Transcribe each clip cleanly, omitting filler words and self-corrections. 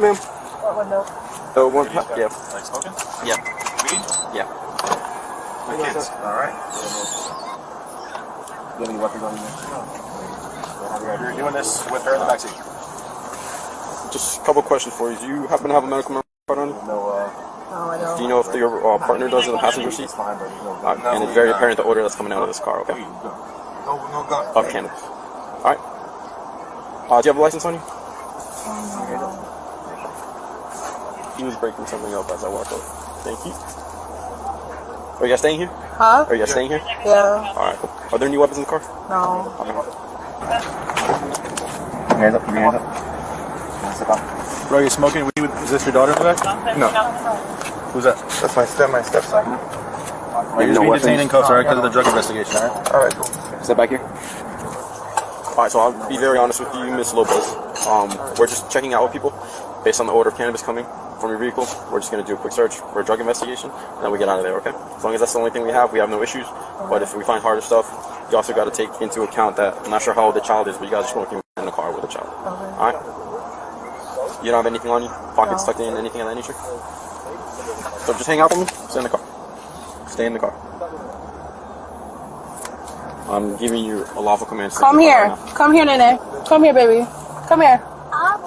Ma'am? What window? The one, yeah. Like smoking? Yeah. Weed? Yeah. My kids. Alright. You have any weapons on you? No. You're doing this with her in the backseat. Just a couple questions for you. Do you happen to have a medical card on you? No, No, I don't. Do you know if your partner does in the passenger seat? it's fine, but no. And it's very apparent the odor that's coming out of this car, okay? No gun. Of cannabis. Alright. Do you have a license on you? He was breaking something up as I walked over. Thank you. Are you guys staying here? Huh? Are you guys staying here? Yeah. Alright, cool. Are there any weapons in the car? No. Hands up, hands up. Bro, you smoking weed with, is this your daughter in the back? No. Who's that? That's my stepson. You're just no being weapons? detained in cuffs, alright, because of the drug investigation, alright? All right, cool. Step back here. Alright, so I'll be very honest with you, Miss Lopez. We're just checking out with people based on the odor of cannabis coming from your vehicle. We're just going to do a quick search for a drug investigation, and then we get out of there, okay? As long as that's the only thing we have no issues. But if we find harder stuff, you also got to take into account that I'm not sure how old the child is, but you guys are smoking in the car with a child. Okay. Alright? You don't have anything on you? Pockets tucked in, anything of that nature? So just hang out with me. Stay in the car. Stay in the car. I'm giving you a lawful command. Come here. Come here, Nene. Come here, baby. Come here.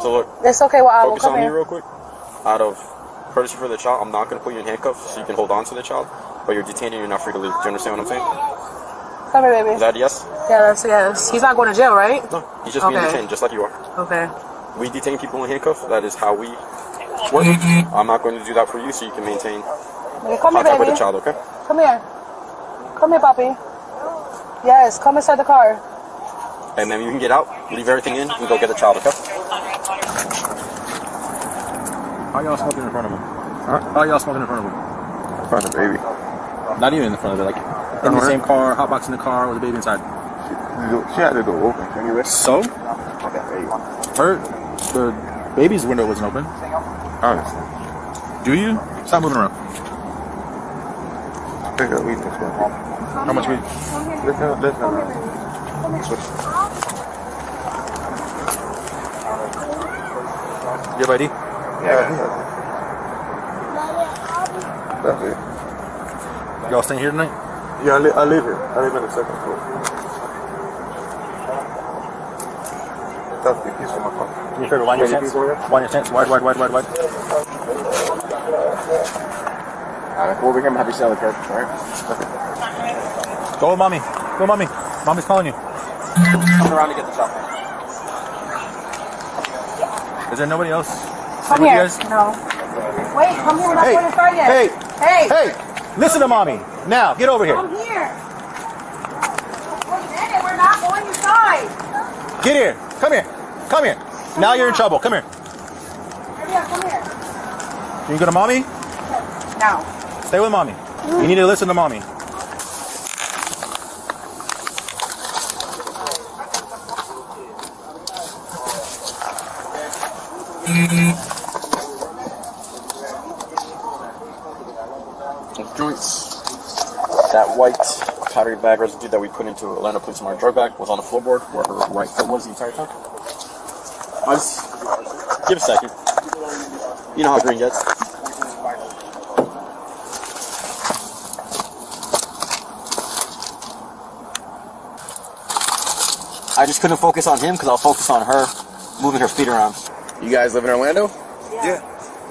So look, It's okay. Well, I will focus come on me here. real quick. Out of courtesy for the child, I'm not going to put you in handcuffs so you can hold on to the child, but you're detained and you're not free to leave. Do you understand what I'm saying? Come here, baby. Is that a yes? Yeah, that's a yes. He's not going to jail, right? No. He's just being Okay. detained, just like you are. Okay. We detain people in handcuffs. That is how we work. I'm not going to do that for you so you can maintain Okay, come here, contact with baby. the child, okay? Come here. Come here, Poppy. Yes, come inside the car. And then you can get out, leave everything in, and go get the child, okay? How y'all smoking in front of him? Huh? How y'all smoking in front of him? In front of the baby. Not even in the front of it, like in the same car, hotbox in the car with the baby inside. She had the door open. Anyway. So? Okay, there you go. The baby's window wasn't open. Honestly. Do you? Stop moving around. Pick up weed this one. How much weed? Listen. You have ID? Yeah. That's it. Y'all staying here tonight? Yeah, I live here. I live in the second floor. That's the piece of my car. Do me a favor, wind your stance. Wind your stance. Wide. Alright, well, we're gonna have you sell the curb, alright? Go with mommy. Go, mommy. Mommy's calling you. Come around to get the child. Is there nobody else? Come With you here. guys? No. Wait, come here. We're not going to start yet. Hey! Hey. Hey! Listen to mommy. Now, get over here. Come here. Wait, Nene, we're not going inside. Get here. Come here. Come here. Now you're in trouble. Come here. Yeah, come here. Can you go to mommy? Now. Stay with mommy. You need to listen to mommy. Joints. That white powdery bag residue that we put into Atlanta Police Department drug bag was on the floorboard where her right foot was the entire time. I just give a second. You know how green gets. I just couldn't focus on him because I'll focus on her moving her feet around. You guys live in Orlando? Yeah.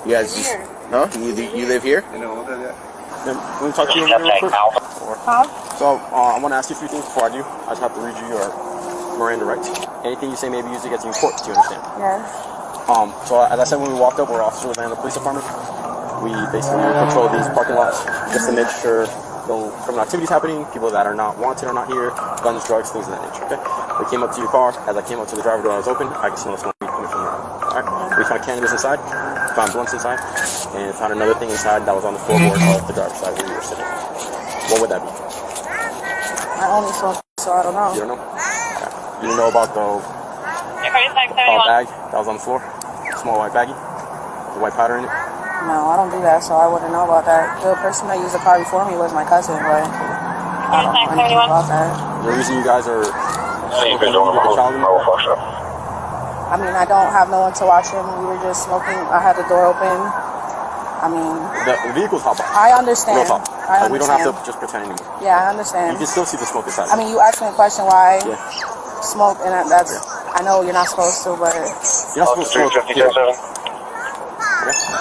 You guys just, huh? You live here? Let me talk to you real quick. Huh? So, I want to ask you a few things before I do. I just have to read you your Miranda rights. Anything you say may be used against you in court, do you understand? Yeah. So as I said when we walked up, we're officers with the Atlanta Police Department. We basically patrol these parking lots just to make sure no criminal activities happening, people that are not wanted are not here, guns, drugs, things of that nature, okay? We came up to your car. As I came up to the driver door, I was open. I could smell the smoke coming from there. Alright? We found cannabis inside, found blunts inside, and found another thing inside that was on the floorboard of the driver's side where you were sitting. What would that be? I only saw, so I don't know. You don't know? Okay. You know about the bag that was on the floor? Small white baggie? The white powder in it? No, I don't do that, so I wouldn't know about that. The person that used the car before me was my cousin, but I don't know anything about that. The reason you guys are smoking with the child in the car? I mean, I don't have no one to watch him. We were just smoking. I had the door open. I mean, the vehicle's hot box. I understand. Real talk. I understand. We don't have to just pretend anymore. Yeah, I understand. You can still see the smoke inside. I mean, you asked me a question why smoke, and that's. Yeah. I know you're not supposed to, but you're not supposed to smoke here. Okay?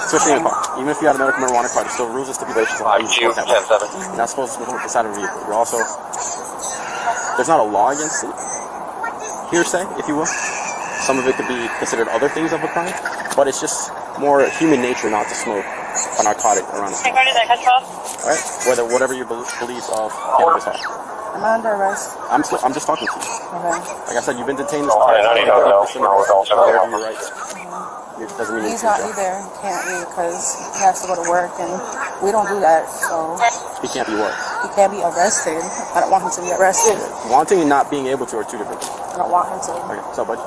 Especially in a car. Even if you had a medical marijuana card, there's still rules and stipulations on how you smoke that way. You're not supposed to smoke inside of a vehicle. You're also, there's not a law against it. Hearsay, if you will. Some of it could be considered other things of a crime, but it's just more human nature not to smoke a narcotic around the car. Alright? Whatever your beliefs of cannabis are. am I under arrest? I'm just talking to you. Okay. Like I said, you've been detained this time. Whatever your rights. It doesn't mean He's not either. He can't be because he has to go to work, and we don't do that. So he can't be what? he can't be arrested. I don't want him to be arrested. Wanting and not being able to are two different things. I don't want him to. Okay, so buddy.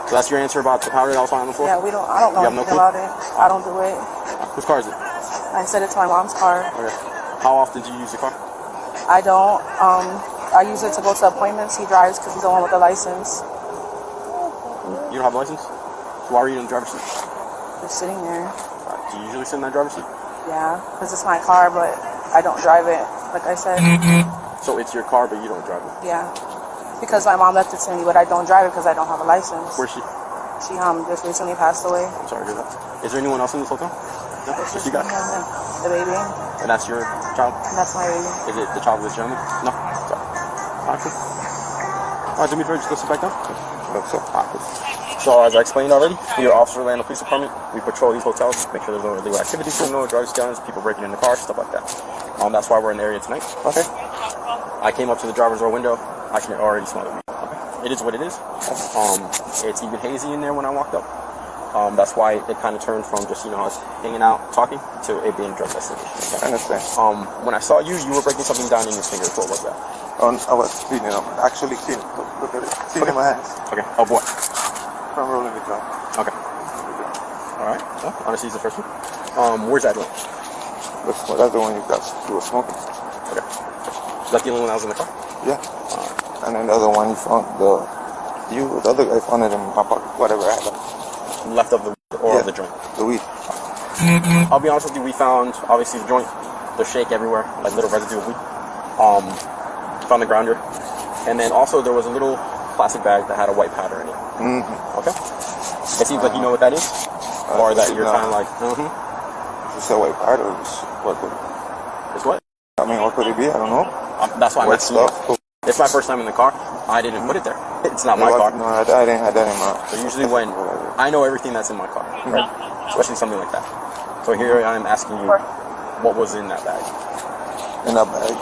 So that's your answer about the powder that was found on the floor? Yeah, we don't. I don't know anything about it. I don't do it. Whose car is it? I said it to my mom's car. Okay. How often do you use the car? I don't. I use it to go to appointments. He drives because he's the one with the license. You don't have a license? So why are you in the driver's seat? Just sitting there. Do you usually sit in that driver's seat? Yeah, because it's my car, but I don't drive it. Like I said. So it's your car, but you don't drive it? Yeah. Because my mom left it to me, but I don't drive it because I don't have a license. Where's she? She just recently passed away. I'm sorry to hear that. Is there anyone else in this hotel? No? It's Just just you guys? the baby. And that's your child? That's my baby. Is it the child of this gentleman? No? Sorry. Alright, cool. Alright, do me a favor, just go sit back down. Alright, cool. So as I explained already, we are Officer Orlando Police Department. We patrol these hotels, make sure there's no illegal activities, no drugs, guns, people breaking in the car, stuff like that. That's why we're in the area tonight. Okay. I came up to the driver's door window. I can already smell it. Okay. It is what it is. It's even hazy in there when I walked up. That's why it kind of turned from just, us hanging out, talking, to it being a drug destination. Okay? I understand. When I saw you were breaking something down in your fingers. What was that? I was cleaning up. Actually cleaning. Look at it. Cleaning my hands. Okay. Of what? From rolling the joint. Okay. Alright. Well, honestly, it's the first one. Where's that joint? That's the one you were smoking. Okay. Is that the only one that was in the car? Yeah. And then the other one you found, the other guy found it in my pocket, whatever I had. Left of the weed or of the joint? The weed. I'll be honest with you, we found, obviously, the joint, the shake everywhere, like little residue of weed. Found the grounder. And then also there was a little plastic bag that had a white powder in it. Mm-hmm. Okay? It seems like you know what that is? Or that you're kind of like, It's a white powder. It's what? I mean, what could it be? I don't know. That's why I'm White asking you. stuff. It's my first time in the car. I didn't put it there. It's not my car. No, I didn't have that in my. So usually when I know everything that's in my car, right? Especially something like that. So here I am asking you, what was in that bag? In that bag.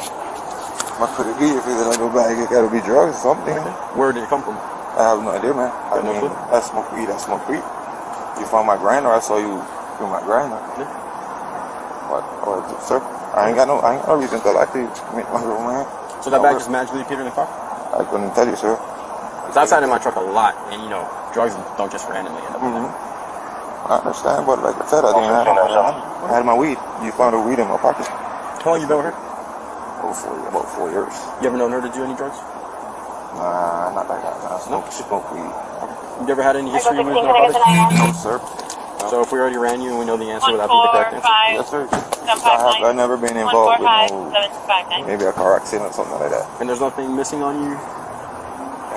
What could it be? If it's in a bag, it gotta be drugs or something. Where did it come from? I have no idea, man. I No mean, clue? I smoke weed. You found my grinder. I saw you do my grinder. Yeah. What, sir? I ain't got no reason to lie to you, my little man. So that bag just magically appeared in the car? I couldn't tell you, sir. It's outside in my truck a lot, and drugs don't just randomly end up in there. I understand, but like I said, I didn't have I had my weed. You found the weed in my pocket. How long you been with her? About 4 years. You ever known her to do any drugs? Nah, not like that. I smoke weed. You ever had any history with narcotics? No, sir. So if we already ran you and we know the answer, would that be the correct answer? Yes, sir. I've never been involved with maybe a car accident or something like that. And there's nothing missing on you?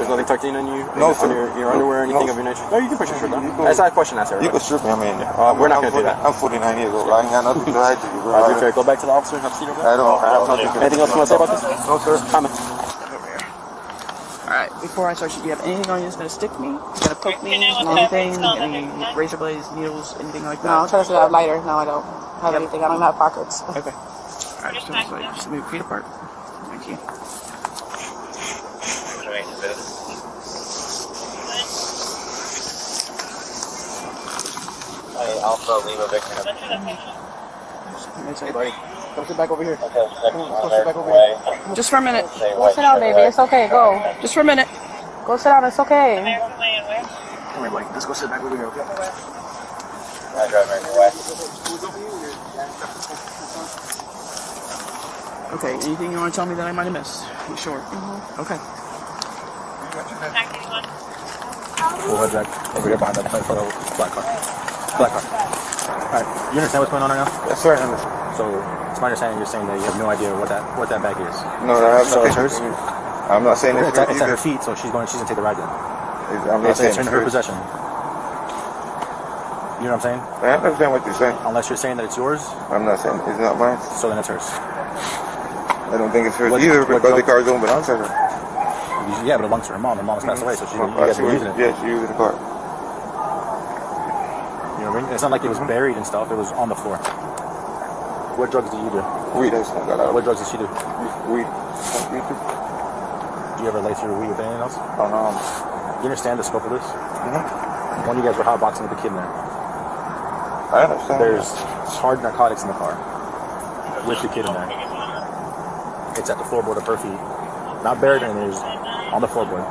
There's nothing tucked in on you? No, on sir. your underwear or anything of your nature? No, you can push your shirt down. That's not a question asked, You everybody. can strip me. I mean, We're not going to do that. I'm 49 years old. I ain't got nothing to hide to you, bro. Okay, go back to the officer and have a seat over there. I have nothing to Anything else you want to say about this? No, sir. Comment. Alright, before I start, do you have anything on you that's gonna stick me? Gonna poke me? Anything? Any razor blades, needles, anything like that? No, I'm trying to say that lighter. No, I don't have anything. I don't even have pockets. Okay. Alright, just move feet apart. Thank you. Alpha Lima Victor. That's it, buddy. Come sit back over here. Okay, Come on, go sit back over here. Just for a minute. Go sit down, baby. It's okay. Go. Just for a minute. Go sit down. It's okay. Come here, buddy. Let's go sit back over here, okay? I drive right away. Okay, anything you want to tell me that I might have missed? You sure? Okay. We'll head back over here behind that black car. Black car. Alright, you understand what's going on right now? Yes, sir. I understand. So, it's my understanding you're saying that you have no idea what that bag is. No, I have So no it's hers? I'm not saying It's it's at her feet, so she's gonna take the ride then. I'm not saying It's in her possession. You know what I'm saying? I understand what you're saying. Unless you're saying that it's yours, I'm not saying it's not mine. so then it's hers. I don't think it's hers What- either what because the drug- car don't belong to her. Yeah, but it belongs to her mom. Her mom's passed away, so you guys She were was- using it. Yeah, she used the car. You know what I mean? It's not like it was buried and stuff. It was on the floor. What drugs did you do? Weed, I smoked that out. What drugs did she do? Weed. Do you ever lace your weed with anything else? Oh, You understand the scope of this? Mm-hmm. When you guys were hotboxing with the kid in there, I understand. there's hard narcotics in the car with the kid in there. It's at the floorboard of her feet. Not buried in there, it's on the floorboard.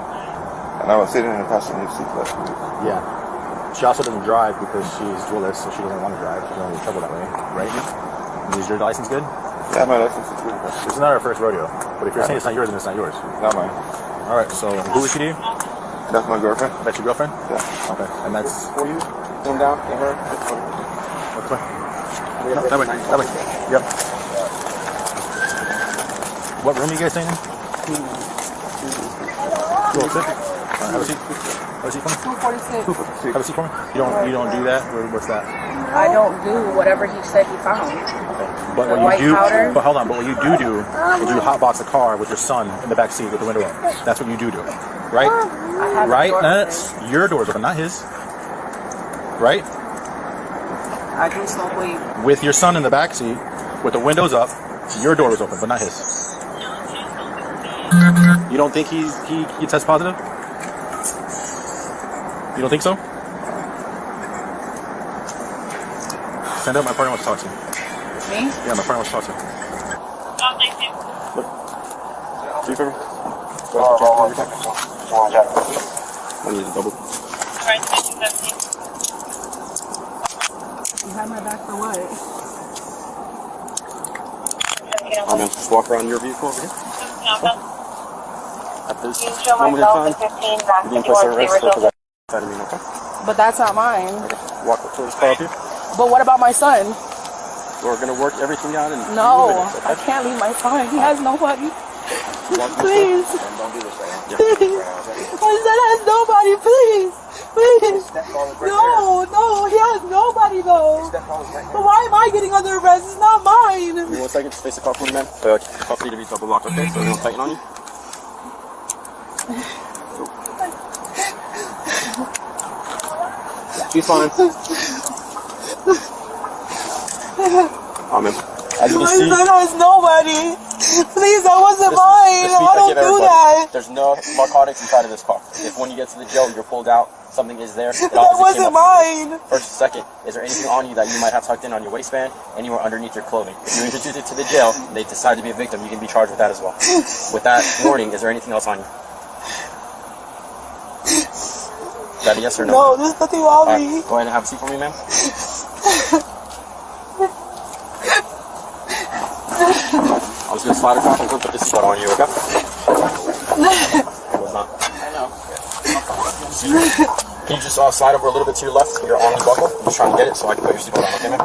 And I was sitting in the passenger seat last week. Yeah. She also doesn't drive because she's dualist, so she doesn't want to drive. She doesn't get in trouble that way, right? Is your license good? Yeah, my license is good. This is not our first rodeo. But if you're saying it's not yours, then it's not yours. Not mine. Alright, so who is she to you? That's my girlfriend. That's your girlfriend? Yeah. Okay, and that's... For you, come down, get her. Which way? No, that way, that way. Yep. What room are you guys staying in? 206? Have a seat. Have a seat for me. 246. Have a seat for me. You don't do that? What's that? I don't do whatever he said he found. But The what white you do, powder? but hold on. But what you do is you hotbox a car with your son in the back seat with the window up. That's what you do, right? I have Right? a door That's your door's open, not his. Right? I do smoke weed. With your son in the back seat with the windows up, your door was open, but not his. You don't think he tests positive? You don't think so? Stand up. My partner wants to talk to you. Me? Yeah, my partner wants to talk to you. See for me? I need a double. You have my back for what? Just walk around your vehicle over here. At this moment in time, you're being placed under arrest for possession of amphetamine, okay? But that's not mine. Walk up to this car up here. But what about my son? We're going to work everything out in No, 2 minutes, I okay? can't leave my son. He has nobody. Walk this way. Please. Don't do this right now. Please. My son has nobody. Please. Please. No, he has nobody though. But why am I getting under arrest? It's not mine. Give me 1 second, just face the car for me, man. Custody to be double locked, okay? So we don't tighten on you. She's fine. Oh, man. As you My can see, son has nobody. Please, that wasn't this mine. is the speech I don't give do everybody. that. There's no narcotics inside of this car. If when you get to the jail, you're pulled out, something is there. It That obviously came wasn't up. mine. First, second, is there anything on you that you might have tucked in on your waistband, anywhere underneath your clothing? If you introduce it to the jail, and they decide to be a victim, you can be charged with that as well. With that warning, is there anything else on you? Is that a yes or no? No, there's nothing on All right, me. go ahead and have a seat for me, ma'am. I'm just gonna slide across and put the seatbelt on you, okay? It was not. I know. Can you just slide over a little bit to your left? You're on the buckle. I'm just trying to get it so I can put your seatbelt on, okay, ma'am?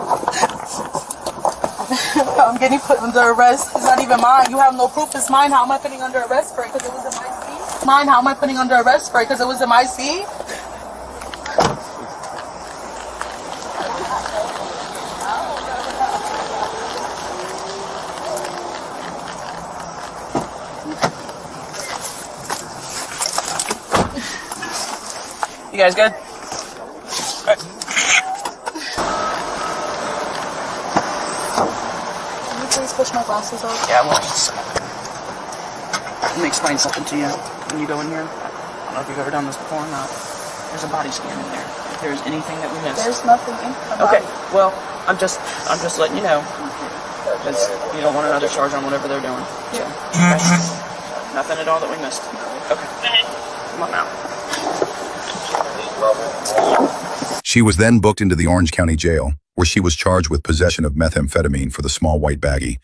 I'm getting put under arrest. It's not even mine. You have no proof it's mine. How am I putting under arrest for it? Because it was in my seat? Mine. How am I putting under arrest for it? Because it was in my seat? You guys good? Can you please push my glasses off? Yeah, well, let me explain something to you. When you go in here, I don't know if you've ever done this before or not. There's a body scan in there. If there's anything that we missed. There's nothing in the Okay, body. well, I'm just letting you know. Because you don't want another charge on whatever they're doing. So, okay. Nothing at all that we missed. Okay. Come on now. She was then booked into the Orange County Jail, where she was charged with possession of methamphetamine for the small white baggie